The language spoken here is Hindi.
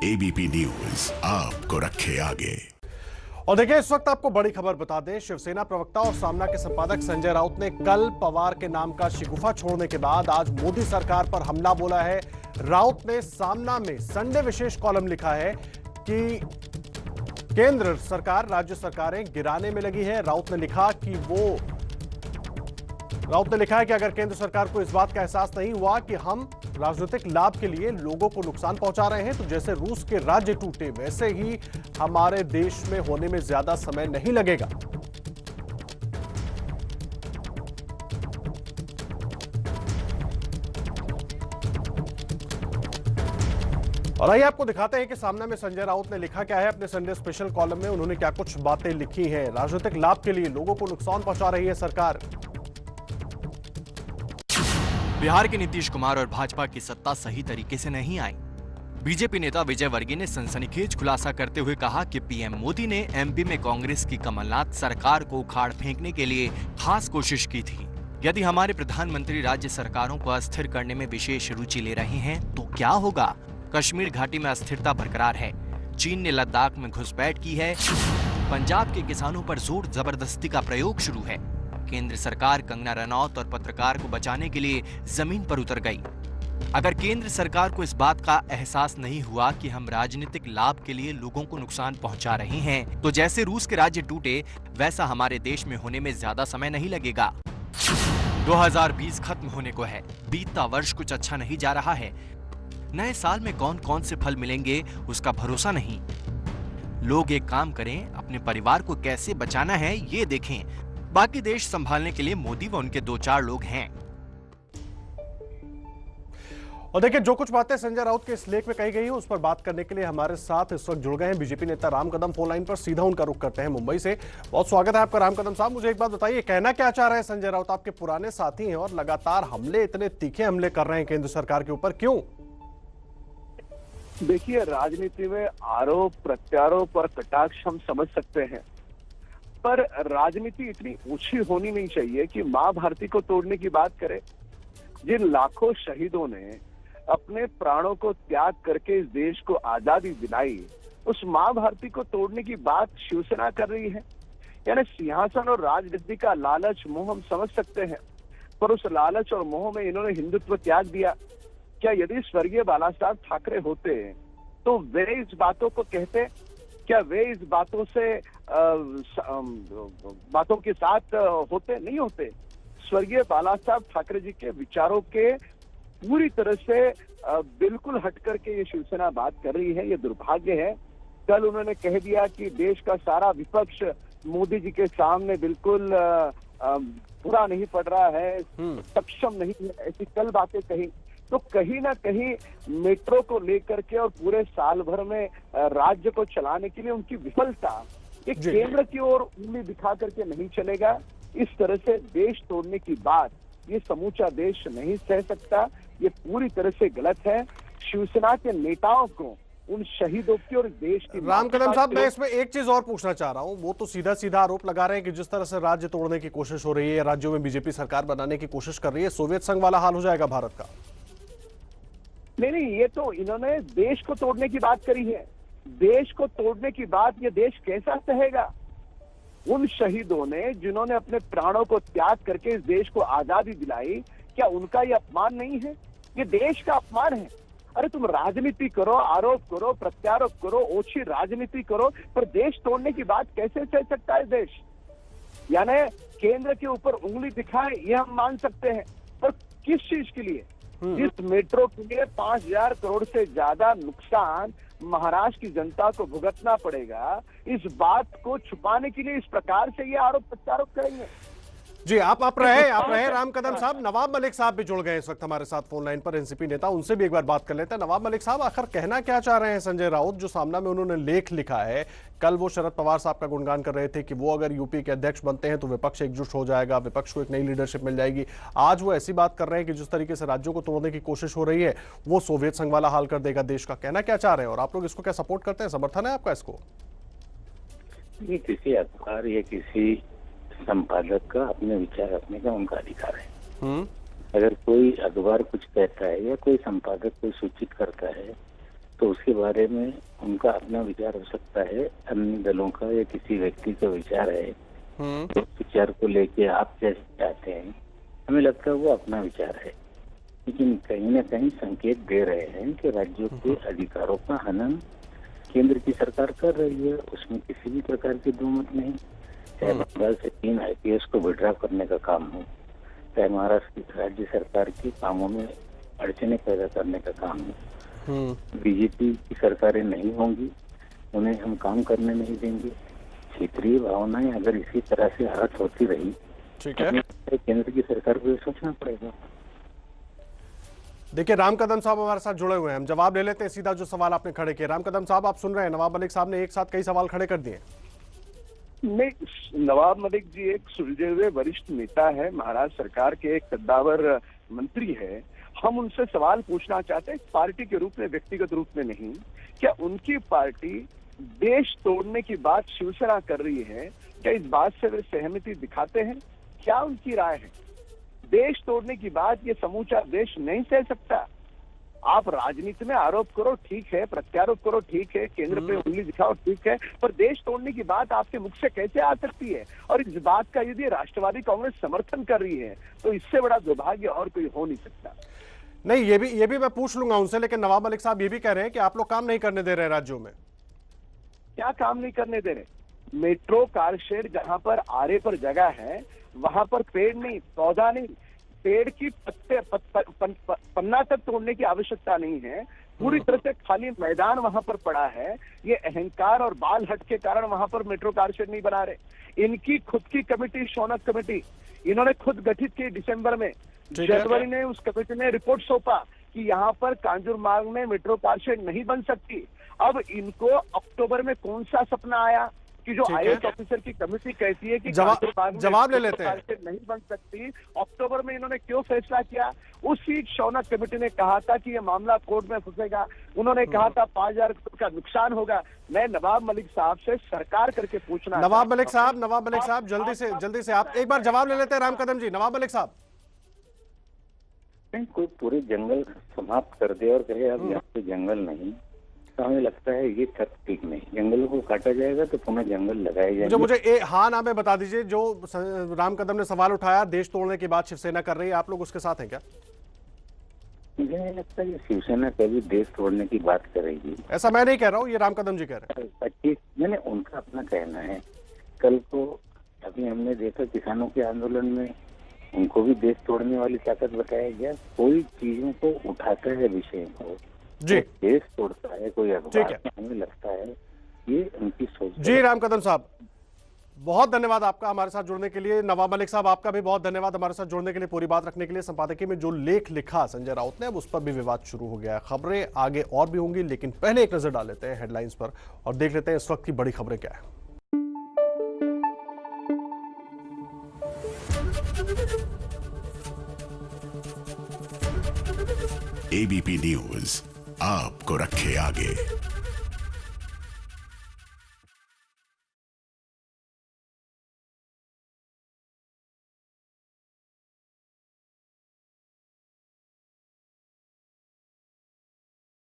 एबीपी न्यूज आपको रखे आगे। और देखिए, इस वक्त आपको बड़ी खबर बता दें। शिवसेना प्रवक्ता और सामना के संपादक संजय राउत ने कल पवार के नाम का शिगुफा छोड़ने के बाद आज मोदी सरकार पर हमला बोला है। राउत ने सामना में संडे विशेष कॉलम लिखा है कि केंद्र सरकार राज्य सरकारें गिराने में लगी है। राउत ने लिखा है कि अगर केंद्र सरकार को इस बात का एहसास नहीं हुआ कि हम राजनीतिक लाभ के लिए लोगों को नुकसान पहुंचा रहे हैं, तो जैसे रूस के राज्य टूटे वैसे ही हमारे देश में होने में ज्यादा समय नहीं लगेगा। और आइए आपको दिखाते हैं कि सामने में संजय राउत ने लिखा क्या है अपने संडे स्पेशल कॉलम में। उन्होंने क्या कुछ बातें लिखी हैं। राजनीतिक लाभ के लिए लोगों को नुकसान पहुंचा रही है सरकार। बिहार के नीतीश कुमार और भाजपा की सत्ता सही तरीके से नहीं आई। बीजेपी नेता विजय वर्गीय ने सनसनीखेज खुलासा करते हुए कहा कि पीएम मोदी ने एमपी में कांग्रेस की कमलनाथ सरकार को उखाड़ फेंकने के लिए खास कोशिश की थी। यदि हमारे प्रधानमंत्री राज्य सरकारों को अस्थिर करने में विशेष रुचि ले रहे हैं तो क्या होगा? कश्मीर घाटी में अस्थिरता बरकरार है। चीन ने लद्दाख में घुसपैठ की है। पंजाब के किसानों पर जोर जबरदस्ती का प्रयोग शुरू है। केंद्र सरकार कंगना रनौत और पत्रकार को बचाने के लिए जमीन पर उतर गई। अगर केंद्र सरकार को इस बात का एहसास नहीं हुआ कि हम राजनीतिक लाभ के लिए लोगों को नुकसान पहुंचा रहे हैं, तो जैसे रूस के राज्य टूटे वैसा हमारे देश में होने में ज्यादा समय नहीं लगेगा। 2020 खत्म होने को है। बीतता वर्ष कुछ अच्छा नहीं जा रहा है। नए साल में कौन कौन से फल मिलेंगे उसका भरोसा नहीं। लोग एक काम करें, अपने परिवार को कैसे बचाना है ये देखें। बाकी देश संभालने के लिए मोदी व उनके 2-4 लोग हैं। और देखिए, जो कुछ बातें संजय राउत के इस लेख में कही गई है उस पर बात करने के लिए हमारे साथ इस वक्त जुड़ गए हैं बीजेपी नेता राम कदम। फोन लाइन पर सीधा उनका रुख करते हैं मुंबई से। बहुत स्वागत है आपका राम कदम साहब। मुझे एक बात बताइए, कहना क्या चाह रहे हैं संजय राउत? आपके पुराने साथी हैं और लगातार हमले, इतने तीखे हमले कर रहे हैं केंद्र सरकार के ऊपर, क्यों? देखिए, राजनीति में आरोप प्रत्यारोप और कटाक्ष हम समझ सकते हैं, पर राजनीति इतनी ऊंची होनी नहीं चाहिए कि मां भारती को तोड़ने की बात करे। जिन लाखों शहीदों ने अपने प्राणों को त्याग करके इस देश को आजादी दिलाई, उस मां भारती को तोड़ने की बात शिवसेना कर रही है। यानी सिंहासन और राजनीति का लालच मोह हम समझ सकते हैं, पर उस लालच और मोह में इन्होंने हिंदुत्व त्याग दिया। क्या यदि स्वर्गीय बाला साहब ठाकरे होते तो वे इस बातों को कहते? क्या वे इस बातों से बातों के साथ होते? नहीं होते। स्वर्गीय बाला साहब ठाकरे जी के विचारों के पूरी तरह से बिल्कुल हट करके ये शिवसेना बात कर रही है। ये दुर्भाग्य है। कल उन्होंने कह दिया कि देश का सारा विपक्ष मोदी जी के सामने बिल्कुल पूरा नहीं पड़ रहा है, सक्षम नहीं है, ऐसी कल बातें कही। तो कहीं ना कहीं मेट्रो को लेकर के और पूरे साल भर में राज्य को चलाने के लिए उनकी विफलता, ये केंद्र की ओर उंगली दिखा करके नहीं चलेगा। इस तरह से देश तोड़ने की बात ये समूचा देश नहीं सह सकता। ये पूरी तरह से गलत है। शिवसेना के नेताओं को उन शहीदों की और देश की। राम कदम साहब, मैं इसमें एक चीज और पूछना चाह रहा हूं। वो तो सीधा सीधा आरोप लगा रहे हैं कि जिस तरह से राज्य तोड़ने की कोशिश हो रही है, राज्यों में बीजेपी सरकार बनाने की कोशिश कर रही है, सोवियत संघ वाला हाल हो जाएगा भारत का। नहीं, ये तो इन्होंने देश को तोड़ने की बात करी है। देश को तोड़ने की बात ये देश कैसा सहेगा? उन शहीदों ने जिन्होंने अपने प्राणों को त्याग करके इस देश को आजादी दिलाई, क्या उनका ये अपमान नहीं है? ये देश का अपमान है। अरे तुम राजनीति करो, आरोप करो, प्रत्यारोप करो, ओछी राजनीति करो, पर देश तोड़ने की बात कैसे सह सकता है देश? यानी केंद्र के ऊपर उंगली दिखाए ये हम मान सकते हैं, पर किस चीज के लिए? जिस मेट्रो के लिए 5,000 करोड़ से ज्यादा नुकसान महाराष्ट्र की जनता को भुगतना पड़ेगा, इस बात को छुपाने के लिए इस प्रकार से ये आरोप प्रत्यारोप करेंगे। जी, आप रहे राम कदम साहब। नवाब मलिक साहब भी जुड़ गए इस वक्त हमारे साथ फोन लाइन पर, एनसीपी नेता। उनसे भी एक बार बात कर लेते हैं। नवाब मलिक साहब, आखिर कहना क्या चाह रहे हैं संजय राउत? जो सामना में उन्होंने लेख लिखा है, कल वो शरद पवार साहब का गुणगान कर रहे थे कि वो अगर यूपी के अध्यक्ष बनते हैं तो विपक्ष एकजुट हो जाएगा, विपक्ष को एक नई लीडरशिप मिल जाएगी। आज वो ऐसी बात कर रहे हैं कि जिस तरीके से राज्यों को तोड़ने की कोशिश हो रही है वो सोवियत संघ वाला हाल कर देगा देश का। कहना क्या चाह रहे हैं और आप लोग इसको क्या सपोर्ट करते हैं? समर्थन है आपका इसको? ये किसी अखबार या किसी संपादक का अपने विचार रखने का उनका अधिकार है। अगर कोई अखबार कुछ कहता है या कोई संपादक कोई सूचित करता है तो उसके बारे में उनका अपना विचार हो सकता है, अन्य दलों का या किसी व्यक्ति का विचार है। तो विचार को लेके आप जैसे चाहते हैं, हमें लगता है वो अपना विचार है, लेकिन कहीं न कहीं संकेत दे रहे हैं कि राज्यों के अधिकारों का हनन केंद्र की सरकार कर रही है। उसमें किसी भी प्रकार की दुमत नहीं। चाहे बंगाल से 3 IPS को विड्रॉ करने का काम हो, चाहे महाराष्ट्र की राज्य सरकार के कामों में अड़चने पैदा करने का काम हो, बीजेपी की सरकारें नहीं होंगी, उन्हें हम काम करने नहीं देंगे। क्षेत्रीय भावनाएं अगर इसी तरह से आहत होती रही, ठीक है, तो केंद्र की सरकार को ये सोचना पड़ेगा। देखिए राम कदम साहब हमारे साथ जुड़े हुए हैं, हम जवाब ले लेते हैं सीधा जो सवाल आपने खड़े किए। राम कदम साहब, आप सुन रहे हैं, नवाब मलिक साहब ने एक साथ कई सवाल खड़े कर दिए। नहीं, नवाब मलिक जी एक सुलझे हुए वरिष्ठ नेता है, महाराष्ट्र सरकार के एक कद्दावर मंत्री है। हम उनसे सवाल पूछना चाहते हैं पार्टी के रूप में, व्यक्तिगत रूप में नहीं। क्या उनकी पार्टी देश तोड़ने की बात शिवसेना कर रही है? क्या इस बात से वे सहमति दिखाते हैं? क्या उनकी राय है? देश तोड़ने की बात ये समूचा देश नहीं सह सकता। आप राजनीति में आरोप करो, ठीक है, प्रत्यारोप करो, ठीक है, केंद्र पे उंगली दिखाओ, ठीक है, पर देश तोड़ने की बात आपके मुख से कैसे आ सकती है? और इस बात का यदि राष्ट्रवादी कांग्रेस समर्थन कर रही है तो इससे बड़ा दुर्भाग्य और कोई हो नहीं सकता। नहीं, ये भी मैं पूछ लूंगा उनसे, लेकिन नवाब मलिक साहब ये भी कह रहे हैं कि आप लोग काम नहीं करने दे रहे राज्यों में। क्या काम नहीं करने दे रहे? मेट्रो कार शेड जहां पर आरे पर जगह है, वहां पर पेड़ नहीं, पौधा नहीं, पेड़ की पन्ना तक तोड़ने की आवश्यकता नहीं है। पूरी तरह से खाली मैदान वहां पर पड़ा है। ये अहंकार और बाल हट के कारण वहां पर मेट्रो कार शेड नहीं बना रहे। इनकी खुद की कमेटी, शौनक कमेटी, इन्होंने खुद गठित की दिसंबर में। जनवरी में उस कमेटी ने रिपोर्ट सौंपा कि यहाँ पर कांजूरमार्ग में मेट्रो कार शेड नहीं बन सकती। अब इनको अक्टूबर में कौन सा सपना आया कि जो IAS ऑफिसर की कमेटी कहती है कि जवाब ले लेते हैं, नहीं बन सकती। अक्टूबर में इन्होंने क्यों फैसला किया? उसी शौनक कमेटी ने कहा था कि ये मामला कोर्ट में फंसेगा। उन्होंने कहा था 5,000 करोड़ का नुकसान होगा। मैं नवाब मलिक साहब से सरकार करके पूछना, नवाब मलिक साहब जल्दी से आप एक बार जवाब ले लेते हैं। राम कदम जी, नवाब मलिक साहब, नहीं, कोई पूरे जंगल समाप्त कर दे और कहे अब यहाँ पे जंगल नहीं, तो हमें लगता है ये सब ठीक नहीं। जंगलों को काटा जाएगा तो पुनः जंगल लगाए जाएंगे। मुझे हाँ ना में बता दीजिए, जो राम कदम ने सवाल उठाया देश तोड़ने की बात शिवसेना कर रही है, आप लोग उसके साथ हैं क्या? मुझे नहीं लगता कि शिवसेना कभी देश तोड़ने की बात करेगी। ऐसा मैं नहीं कह रहा हूँ, ये राम कदम जी कह रहे हैं। मैंने उनका अपना कहना है। कल को अभी हमने देखा किसानों के आंदोलन में उनको भी देश तोड़ने वाली ताकत बताया गया। कोई चीजों को उठाता है, विषय को जी, देश तोड़ता है कोई अखबार, ठीक है, हमें लगता है ये उनकी सोच जी। राम कदम साहब, बहुत धन्यवाद आपका हमारे साथ जुड़ने के लिए। नवाब मलिक साहब, आपका भी बहुत धन्यवाद हमारे साथ जुड़ने के लिए, पूरी बात रखने के लिए। संपादकीय में जो लेख लिखा संजय राउत ने, अब उस पर भी विवाद शुरू हो गया है। खबरें आगे और भी होंगी, लेकिन पहले एक नजर डाल लेते हैं हेडलाइंस पर और देख लेते हैं इस वक्त की बड़ी खबरें क्या है। ABP न्यूज आपको रखे आगे।